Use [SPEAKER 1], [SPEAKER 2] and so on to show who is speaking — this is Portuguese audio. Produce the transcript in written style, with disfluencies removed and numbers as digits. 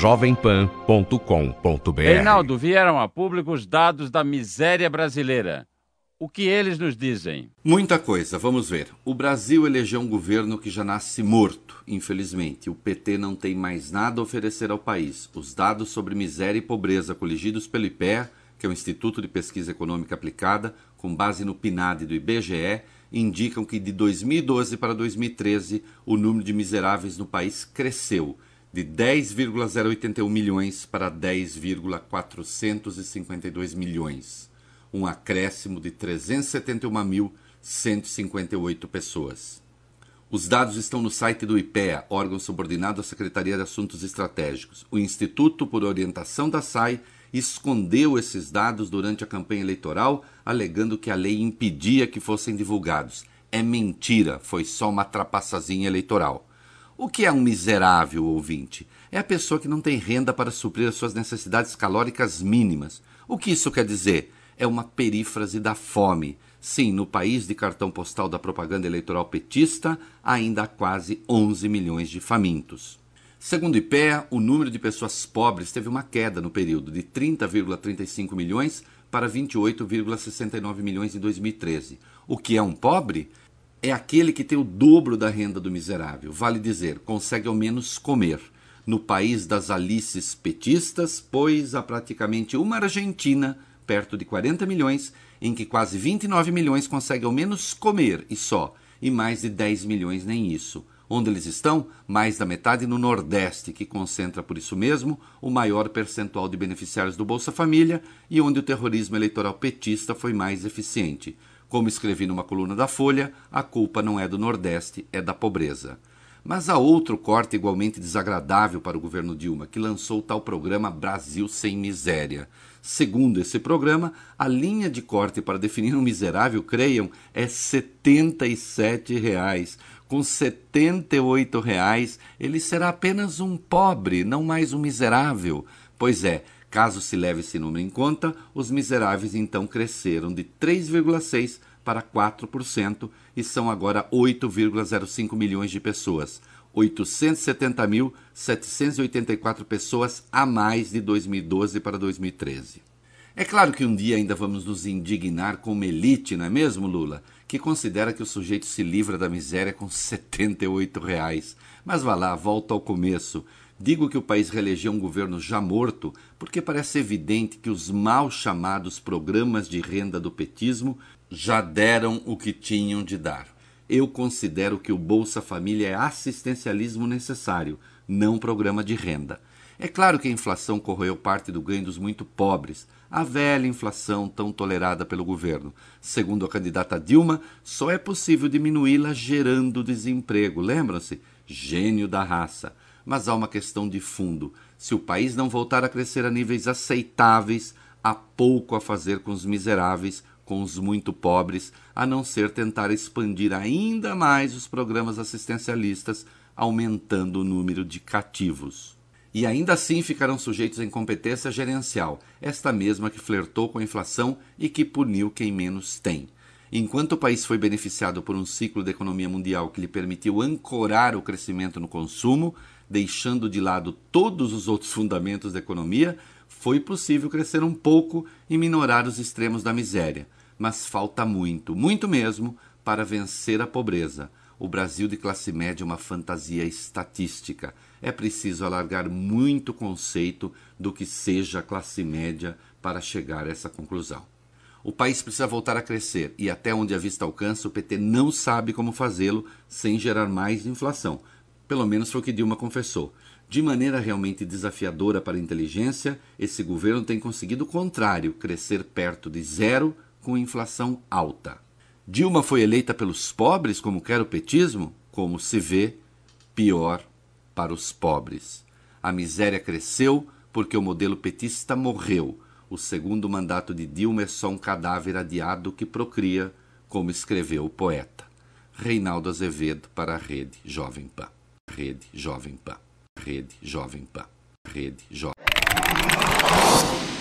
[SPEAKER 1] jovempan.com.br.
[SPEAKER 2] Reinaldo, vieram a público os dados da miséria brasileira. O que eles nos dizem?
[SPEAKER 3] Muita coisa, vamos ver. O Brasil elegeu um governo que já nasce morto, infelizmente. O PT não tem mais nada a oferecer ao país. Os dados sobre miséria e pobreza coligidos pelo IPEA, que é o Instituto de Pesquisa Econômica Aplicada, com base no PNAD do IBGE, indicam que de 2012 para 2013 o número de miseráveis no país cresceu de 10,081 milhões para 10,452 milhões. Um acréscimo de 371.158 pessoas. Os dados estão no site do IPEA, órgão subordinado à Secretaria de Assuntos Estratégicos. O Instituto, por orientação da SAI, escondeu esses dados durante a campanha eleitoral, alegando que a lei impedia que fossem divulgados. É mentira, foi só uma trapaçazinha eleitoral. O que é um miserável, ouvinte? É a pessoa que não tem renda para suprir as suas necessidades calóricas mínimas. O que isso quer dizer? É uma perífrase da fome. Sim, no país de cartão postal da propaganda eleitoral petista, ainda há quase 11 milhões de famintos. Segundo o IPEA, o número de pessoas pobres teve uma queda no período de 30,35 milhões para 28,69 milhões em 2013. O que é um pobre? É aquele que tem o dobro da renda do miserável. Vale dizer, consegue ao menos comer. No país das Alices petistas, pois há praticamente uma Argentina, perto de 40 milhões, em que quase 29 milhões conseguem ao menos comer e só, e mais de 10 milhões nem isso. Onde eles estão? Mais da metade no Nordeste, que concentra por isso mesmo o maior percentual de beneficiários do Bolsa Família e onde o terrorismo eleitoral petista foi mais eficiente. Como escrevi numa coluna da Folha, a culpa não é do Nordeste, é da pobreza. Mas há outro corte igualmente desagradável para o governo Dilma, que lançou o tal programa Brasil Sem Miséria. Segundo esse programa, a linha de corte para definir um miserável, creiam, é R$ 77. Com R$ 78, ele será apenas um pobre, não mais um miserável. Pois é, caso se leve esse número em conta, os miseráveis então cresceram de 3,6% para 4% e são agora 8,05 milhões de pessoas. 870.784 pessoas a mais de 2012 para 2013. É claro que um dia ainda vamos nos indignar com uma elite, não é mesmo, Lula? Que considera que o sujeito se livra da miséria com R$ 78. Mas vá lá, volta ao começo. Digo que o país reelegeu um governo já morto porque parece evidente que os mal chamados programas de renda do petismo já deram o que tinham de dar. Eu considero que o Bolsa Família é assistencialismo necessário, não programa de renda. É claro que a inflação corroeu parte do ganho dos muito pobres, a velha inflação tão tolerada pelo governo. Segundo a candidata Dilma, só é possível diminuí-la gerando desemprego. Lembram-se? Gênio da raça. Mas há uma questão de fundo. Se o país não voltar a crescer a níveis aceitáveis, há pouco a fazer com os miseráveis, com os muito pobres, a não ser tentar expandir ainda mais os programas assistencialistas, aumentando o número de cativos. E ainda assim ficarão sujeitos à incompetência gerencial, esta mesma que flertou com a inflação e que puniu quem menos tem. Enquanto o país foi beneficiado por um ciclo da economia mundial que lhe permitiu ancorar o crescimento no consumo, deixando de lado todos os outros fundamentos da economia, foi possível crescer um pouco e minorar os extremos da miséria. Mas falta muito, muito mesmo, para vencer a pobreza. O Brasil de classe média é uma fantasia estatística. É preciso alargar muito o conceito do que seja a classe média para chegar a essa conclusão. O país precisa voltar a crescer e até onde a vista alcança, o PT não sabe como fazê-lo sem gerar mais inflação. Pelo menos foi o que Dilma confessou. De maneira realmente desafiadora para a inteligência, esse governo tem conseguido o contrário, crescer perto de zero com inflação alta. Dilma foi eleita pelos pobres, como quer o petismo? Como se vê, pior para os pobres. A miséria cresceu porque o modelo petista morreu. O segundo mandato de Dilma é só um cadáver adiado que procria, como escreveu o poeta. Reinaldo Azevedo para a Rede Jovem Pan. Rede Jovem Pan. Rede Jovem Pan. Rede Jovem Pan.